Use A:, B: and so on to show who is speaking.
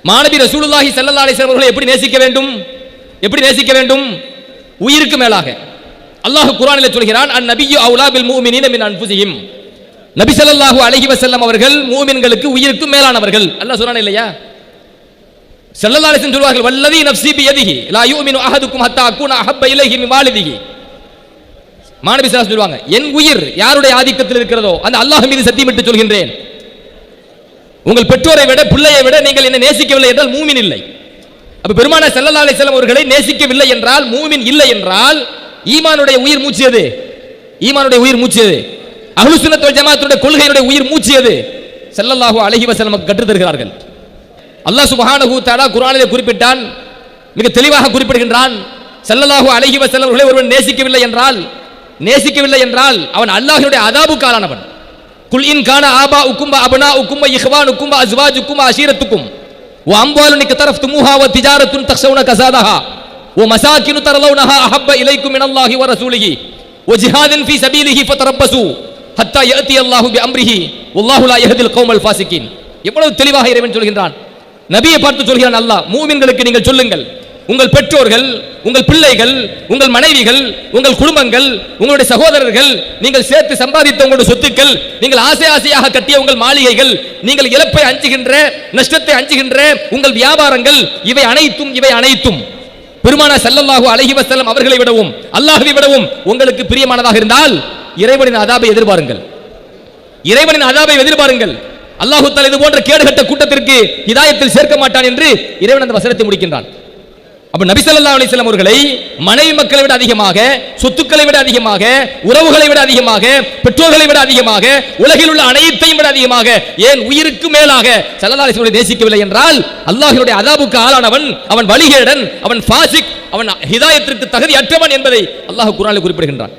A: மாநபி ரசூலுல்லாஹி ஸல்லல்லாஹு அலைஹி வஸல்லம் அவர்களை எப்படி நேசிக்க வேண்டும்? எப்படி நேசிக்க வேண்டும்? உயிருக்கு மேலாக. அல்லாஹ் குர்ஆனிலே சொல்கிறான், அன்-நபிய்யு அவுலா பில் முஃமினீன மின் அன்ஃபுஸிஹிம். நபி ஸல்லல்லாஹு அலைஹி வஸல்லம் அவர்கள் மூமின்களுக்கு உயிருக்கு மேலானவர்கள். அல்லாஹ் சொல்றானே இல்லையா? ஸல்லல்லாஹு அலைஹி வஸல்லம் சொல்வார்கள், வல்லதி நஃப்ஸி பியதிஹி லா யுமினு அஹதுக்கும் ஹத்தா அகூன அஹப்ப இலைஹி மின் வாலிதிஹி. மாநபி ஸல்லல்லாஹு அலைஹி சொல்வாங்க, என் உயிர் யாருடைய ஆதிக்கத்தில் இருக்கிறதோ அந்த அல்லாஹ் மீது சத்தியமிட்டு சொல்கின்றேன், உங்கள் பெற்றோரை விட பிள்ளையை விட நீங்கள் என்ன நேசிக்கவில்லை என்றால் மூமின் இல்லை. அப்ப பெருமானார் ஸல்லல்லாஹு அலைஹி வஸல்லம் அவர்களை நேசிக்கவில்லை என்றால், மூமின் இல்லை என்றால், ஈமானுடைய உயிர் மூச்சு எது? ஈமானுடைய உயிர் மூச்சு எது? அஹ்லுஸ் சுன்னத் வல் ஜமாஅத்துடைய கொள்கையுடைய உயிர் மூச்சு எது? ஸல்லல்லாஹு அலைஹி வஸல்லம் கற்றுத் தருகிறார்கள். அல்லாஹ் சுப்ஹானஹு வ தஆலா குர்ஆனிலே குறிப்பிட்டான், மிக தெளிவாக குறிப்பிடுகின்றான், ஸல்லல்லாஹு அலைஹி வஸல்லம் அவர்களை ஒருவன் நேசிக்கவில்லை என்றால் அவன் அல்லாஹ்வுடைய அதாபுக்கு ஆளானவன். குல் இன் கான ஆபாஉக்கும் வ அப்னாஉக்கும் வ இஹ்வானுக்கும் வ அஸ்வாஜுக்கும் வ அஷீரத்துக்கும் வ அம்வாலுன் இக்தரஃப்துமூஹா வ திஜாரத்துன் தக்ஷௌன கஸாதஹா வ மசாகினு தரலௌனஹா அஹப்ப இலைக்கும் மினல்லாஹி வ ரசூலிஹி வ ஜிஹாதின் ஃபீ சபீலிஹி ஃபதரப்பஸு ஹத்தா யஅதி அல்லாஹு பிஅம்ரிஹி வல்லாஹு லா யஹ்தில் கௌமல் ஃபாசிகீன். எவ்வளவு தெளிவாக இறைவன் சொல்கின்றான். நபியை பார்த்து சொல்கிறான் அல்லாஹ், மூமின்களுக்கு நீங்கள் சொல்லுங்கள், உங்கள் பெற்றோர்கள், உங்கள் பிள்ளைகள், உங்கள் மனைவிகள், உங்கள் குடும்பங்கள், உங்களுடைய சகோதரர்கள், நீங்கள் சேர்த்து சம்பாதித்த உங்களுடைய சொத்துக்கள், நீங்கள் ஆசையாக கட்டிய உங்கள் மாளிகைகள், நீங்கள் இழப்பை அஞ்சுகின்ற, நஷ்டத்தை அஞ்சுகின்ற உங்கள் வியாபாரங்கள், இவை அனைத்தும் பெருமானார் ஸல்லல்லாஹு அலைஹி வஸல்லம் அவர்களை விடவும் அல்லாஹ்வை விடவும் உங்களுக்கு பிரியமானதாக இருந்தால் இறைவனின் அதாபை எதிர்பாருங்கள். அல்லாஹ் தஆலா இது போன்ற கேடுகட்ட கூட்டத்திற்கு ஹிதாயத்தில் சேர்க்க மாட்டான் என்று இறைவன் அந்த வசனத்தை முடிக்கின்றான். அப்ப நபி ஸல்லல்லாஹு அலைஹி வஸல்லம் அவர்களை மனைவி மக்களை விட அதிகமாக, சொத்துக்களை விட அதிகமாக, உறவுகளை விட அதிகமாக, பெற்றோர்களை விட அதிகமாக, உலகில் உள்ள அனைத்தையும் விட அதிகமாக, ஏன் உயிருக்கு மேலாக ஸல்லல்லாஹு அலைஹி வஸல்லம் நேசிக்கவில்லை என்றால் அல்லாஹ்வுடைய அதாபுக்கு ஆளானவன், அவன் வழிகேடன், அவன் ஃபாசிக், அவன் ஹிதாயத்திற்கு தகுதி அற்றவன் என்பதை அல்லாஹ் குர்ஆனில் குறிப்பிடுகின்றான்.